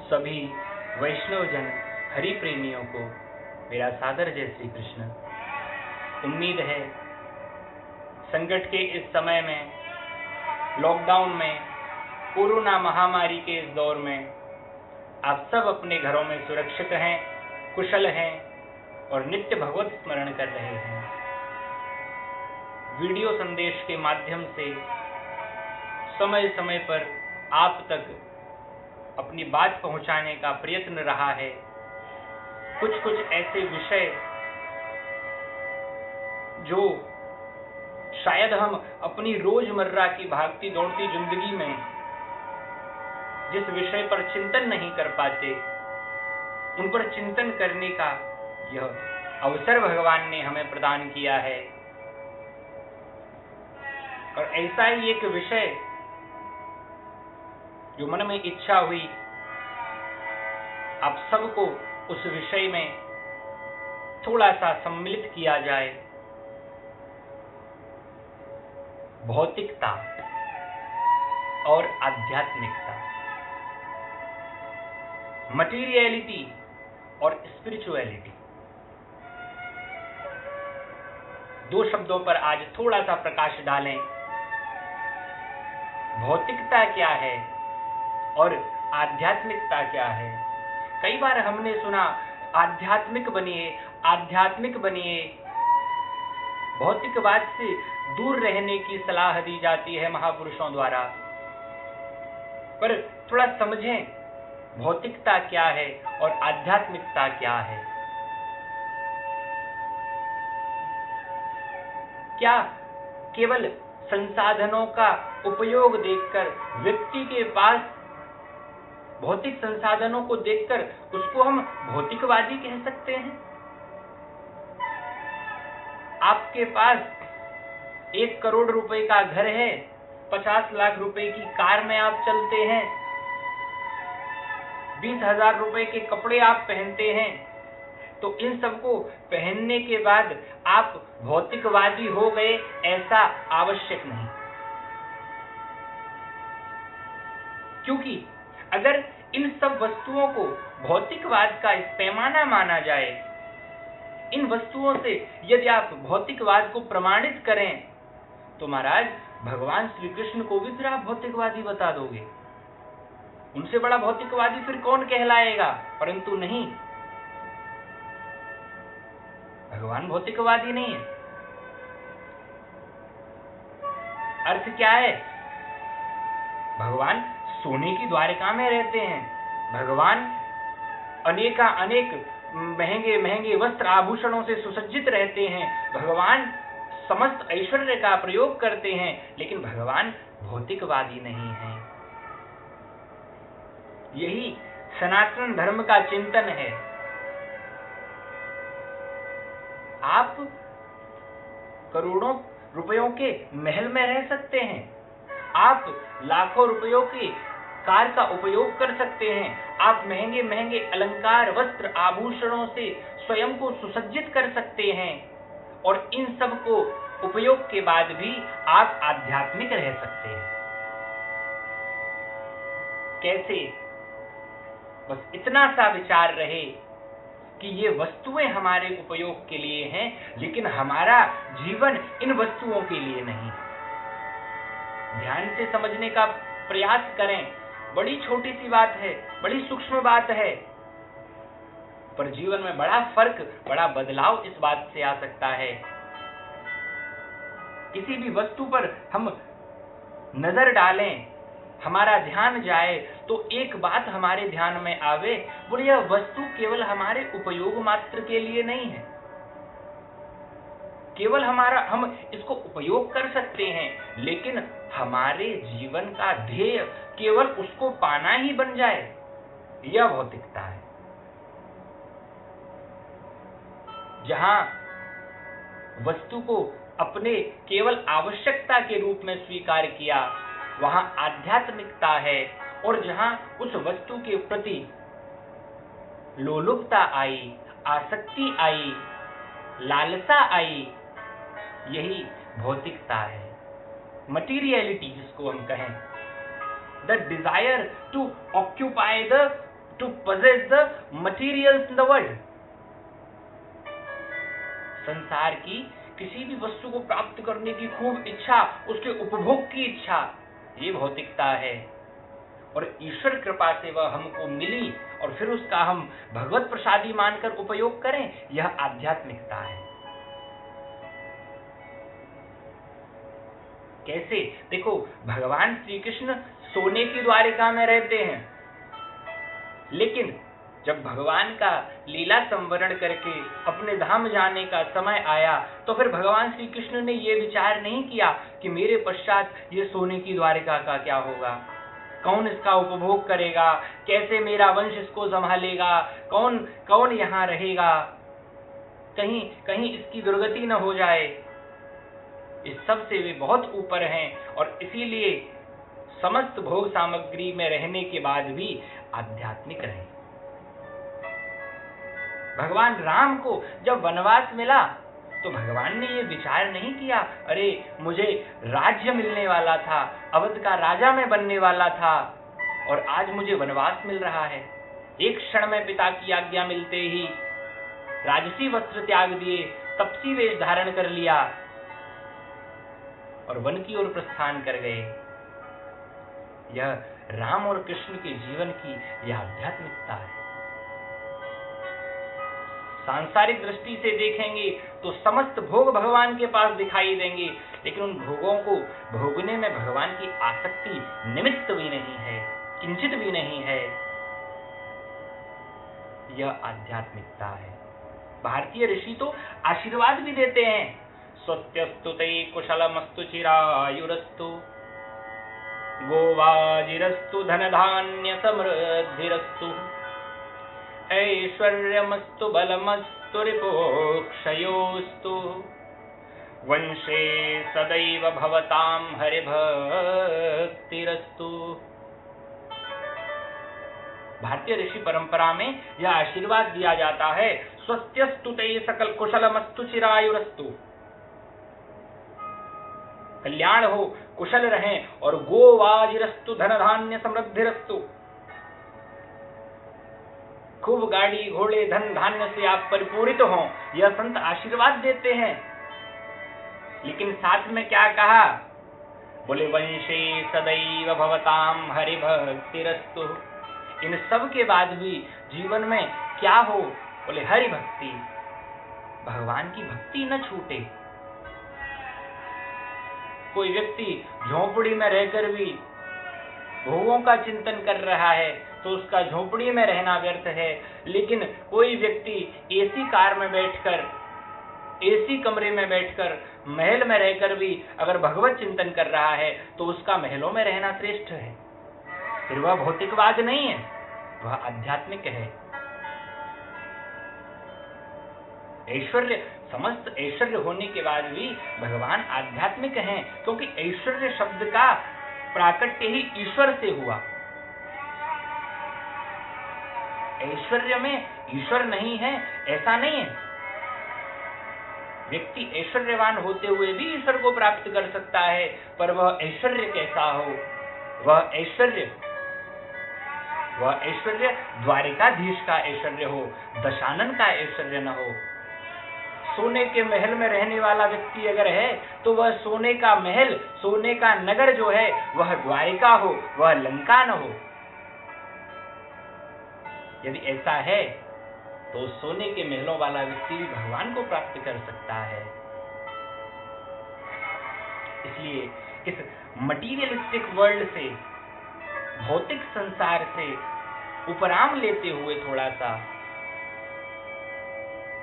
सभी वैष्णवजन हरि प्रेमियों को मेरा सादर जय श्री कृष्ण। उम्मीद है संकट के इस समय में, लॉकडाउन में, कोरोना महामारी के इस दौर में आप सब अपने घरों में सुरक्षित हैं, कुशल हैं और नित्य भगवत स्मरण कर रहे हैं। वीडियो संदेश के माध्यम से समय समय पर आप तक अपनी बात पहुंचाने का प्रयत्न रहा है। कुछ कुछ ऐसे विषय जो शायद हम अपनी रोजमर्रा की भागती दौड़ती जिंदगी में जिस विषय पर चिंतन नहीं कर पाते, उन पर चिंतन करने का यह अवसर भगवान ने हमें प्रदान किया है। और ऐसा ही एक विषय जो मन में इच्छा हुई आप सबको उस विषय में थोड़ा सा सम्मिलित किया जाए। भौतिकता और आध्यात्मिकता, मटीरियलिटी और स्पिरिचुअलिटी, दो शब्दों पर आज थोड़ा सा प्रकाश डालें। भौतिकता क्या है और आध्यात्मिकता क्या है। कई बार हमने सुना आध्यात्मिक बनिए, आध्यात्मिक बनिए। भौतिकवाद से दूर रहने की सलाह दी जाती है महापुरुषों द्वारा। पर थोड़ा समझें भौतिकता क्या है और आध्यात्मिकता क्या है। क्या केवल संसाधनों का उपयोग देखकर, व्यक्ति के पास भौतिक संसाधनों को देखकर उसको हम भौतिकवादी कह सकते हैं? आपके पास 1 करोड़ रुपए का घर है, 50 लाख रुपए की कार में आप चलते हैं, 20,000 रुपए के कपड़े आप पहनते हैं, तो इन सबको पहनने के बाद आप भौतिकवादी हो गए, ऐसा आवश्यक नहीं। क्योंकि अगर इन सब वस्तुओं को भौतिकवाद का पैमाना माना जाए, इन वस्तुओं से यदि आप भौतिकवाद को प्रमाणित करें, तो महाराज भगवान श्री कृष्ण को भी फिर आप भौतिकवादी बता दोगे। उनसे बड़ा भौतिकवादी फिर कौन कहलाएगा? परंतु नहीं, भगवान भौतिकवादी नहीं है। अर्थ क्या है? भगवान सोने की द्वारिका में रहते हैं, भगवान अनेक महंगे महंगे वस्त्र आभूषणों से सुसज्जित रहते हैं, भगवान समस्त ऐश्वर्य का प्रयोग करते हैं, लेकिन भगवान भौतिकवादी नहीं है। यही सनातन धर्म का चिंतन है। आप करोड़ों रुपयों के महल में रह सकते हैं, आप लाखों रुपयों की कार का उपयोग कर सकते हैं, आप महंगे महंगे अलंकार, वस्त्र, आभूषणों से स्वयं को सुसज्जित कर सकते हैं, और इन सब को उपयोग के बाद भी आप आध्यात्मिक रह सकते हैं। कैसे? बस इतना सा विचार रहे कि ये वस्तुएं हमारे उपयोग के लिए हैं, लेकिन हमारा जीवन इन वस्तुओं के लिए नहीं। ध्यान से समझने का प्रयास करें। बड़ी छोटी सी बात है, बड़ी सूक्ष्म बात है, पर जीवन में बड़ा फर्क, बड़ा बदलाव इस बात से आ सकता है। किसी भी वस्तु पर हम नजर डालें, हमारा ध्यान जाए, तो एक बात हमारे ध्यान में आवे, बोले यह वस्तु केवल हमारे उपयोग मात्र के लिए नहीं है। केवल हम इसको उपयोग कर सकते हैं, लेकिन हमारे जीवन का ध्येय केवल उसको पाना ही बन जाए, यह भौतिकता है। जहां वस्तु को अपने केवल आवश्यकता के रूप में स्वीकार किया, वहां आध्यात्मिकता है। और जहां उस वस्तु के प्रति लोलुपता आई, आसक्ति आई, लालसा आई, यही भौतिकता है। मटीरियलिटी जिसको हम कहें, the desire to occupy the to possess the materials in the world. संसार की किसी भी वस्तु को प्राप्त करने की खूब इच्छा, उसके उपभोग की इच्छा, ये भौतिकता है। और ईश्वर कृपा से वह हमको मिली और फिर उसका हम भगवत प्रसादी मानकर उपयोग करें, यह आध्यात्मिकता है। कैसे? देखो, भगवान श्री कृष्ण सोने की द्वारिका में रहते हैं, लेकिन जब भगवान का लीला संवरण करके अपने धाम जाने का समय आया तो फिर भगवान श्री कृष्ण ने यह विचार नहीं किया कि मेरे पश्चात ये सोने की द्वारिका का क्या होगा, कौन इसका उपभोग करेगा, कैसे मेरा वंश इसको संभालेगा, कौन कौन यहाँ रहेगा, कहीं कहीं इसकी दुर्गति न हो जाए। इस सब से वे बहुत ऊपर हैं और इसीलिए समस्त भोग सामग्री में रहने के बाद भी आध्यात्मिक रहे। भगवान राम को जब वनवास मिला तो भगवान ने ये विचार नहीं किया, अरे मुझे राज्य मिलने वाला था, अवध का राजा मैं बनने वाला था और आज मुझे वनवास मिल रहा है। एक क्षण में पिता की आज्ञा मिलते ही राजसी वस्त्र त्याग दिए, तपसी वेश धारण कर लिया और वन की ओर प्रस्थान कर गए। यह राम और कृष्ण के जीवन की यह आध्यात्मिकता है। सांसारिक दृष्टि से देखेंगे तो समस्त भोग भगवान के पास दिखाई देंगे, लेकिन उन भोगों को भोगने में भगवान की आसक्ति निमित्त भी नहीं है, किंचित भी नहीं है। यह आध्यात्मिकता है। भारतीय ऋषि तो आशीर्वाद भी देते हैं, स्वस्त्यस्तु ते कुशलमस्तु चिरायुरस्तु गोवाजिरस्तु धनधान्य समृद्धिरस्तु ऐश्वर्यमस्तु बलमस्तु रिपोक्षयोस्तु वंशे सदैव भवतां हरिभक्तिरस्तु। भारतीय ऋषि परंपरा में यह आशीर्वाद दिया जाता है, स्वस्त्यस्तु ते सकल कुशलमस्तु चिरायुरस्तु, कल्याण हो, कुशल रहें और गोवाजिरस्तु धनधान्य समृद्धिरस्तु, खूब गाड़ी घोड़े धन धान्य से आप परिपूरित हों, यह संत आशीर्वाद देते हैं। लेकिन साथ में क्या कहा? बोले वंशे सदैव भवताम हरिभक्तिरस्तु। इन सब के बाद भी जीवन में क्या हो? बोले हरि भक्ति, भगवान की भक्ति न छूटे। कोई व्यक्ति झोपड़ी में रहकर भी भोगों का चिंतन कर रहा है तो उसका झोपड़ी में रहना व्यर्थ है, लेकिन कोई व्यक्ति एसी कार में बैठकर, एसी कमरे में बैठकर, महल में रहकर भी अगर भगवत चिंतन कर रहा है तो उसका महलों में रहना श्रेष्ठ है। फिर वह भौतिकवाद नहीं है, वह आध्यात्मिक है। ऐश्वर्य, समस्त ऐश्वर्य होने के बाद भी भगवान आध्यात्मिक हैं, क्योंकि ऐश्वर्य शब्द का प्राकट्य ही ईश्वर से हुआ। ऐश्वर्य में ईश्वर नहीं है ऐसा नहीं है। व्यक्ति ऐश्वर्यवान होते हुए भी ईश्वर को प्राप्त कर सकता है, पर वह ऐश्वर्य कैसा हो? वह ऐश्वर्य द्वारिकाधीश का ऐश्वर्य हो, दशानन का ऐश्वर्य न हो। सोने के महल में रहने वाला व्यक्ति अगर है तो वह सोने का महल, सोने का नगर जो है वह द्वारिका हो, वह लंका न हो। यदि ऐसा है तो सोने के महलों वाला व्यक्ति भी भगवान को प्राप्त कर सकता है। इसलिए इस मटीरियलिस्टिक वर्ल्ड से, भौतिक संसार से उपराम लेते हुए थोड़ा सा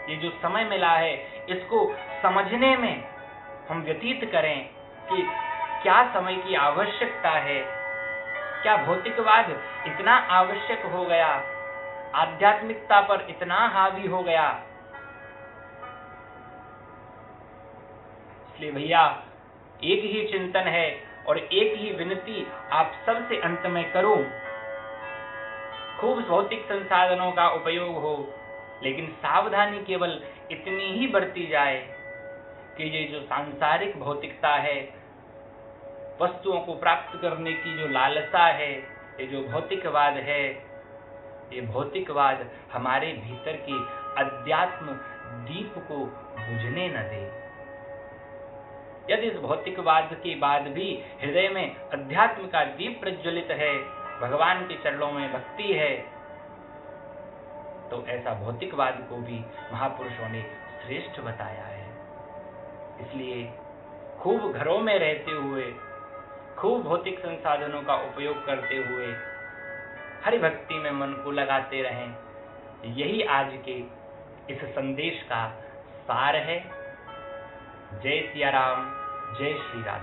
ये जो समय मिला है इसको समझने में हम व्यतीत करें कि क्या समय की आवश्यकता है, क्या भौतिकवाद इतना आवश्यक हो गया, आध्यात्मिकता पर इतना हावी हो गया। इसलिए भैया एक ही चिंतन है और एक ही विनती आप सबसे अंत में करूं, खूब भौतिक संसाधनों का उपयोग हो, लेकिन सावधानी केवल इतनी ही बरती जाए कि ये जो सांसारिक भौतिकता है, वस्तुओं को प्राप्त करने की जो लालसा है, ये जो भौतिकवाद है, ये भौतिकवाद हमारे भीतर की अध्यात्म दीप को बुझने न दे। यदि इस भौतिकवाद के बाद भी हृदय में अध्यात्म का दीप प्रज्वलित है, भगवान के चरणों में भक्ति है, तो ऐसा भौतिकवाद को भी महापुरुषों ने श्रेष्ठ बताया है। इसलिए खूब घरों में रहते हुए, खूब भौतिक संसाधनों का उपयोग करते हुए हरि भक्ति में मन को लगाते रहें। यही आज के इस संदेश का सार है। जय सिया राम, जय श्री राधे।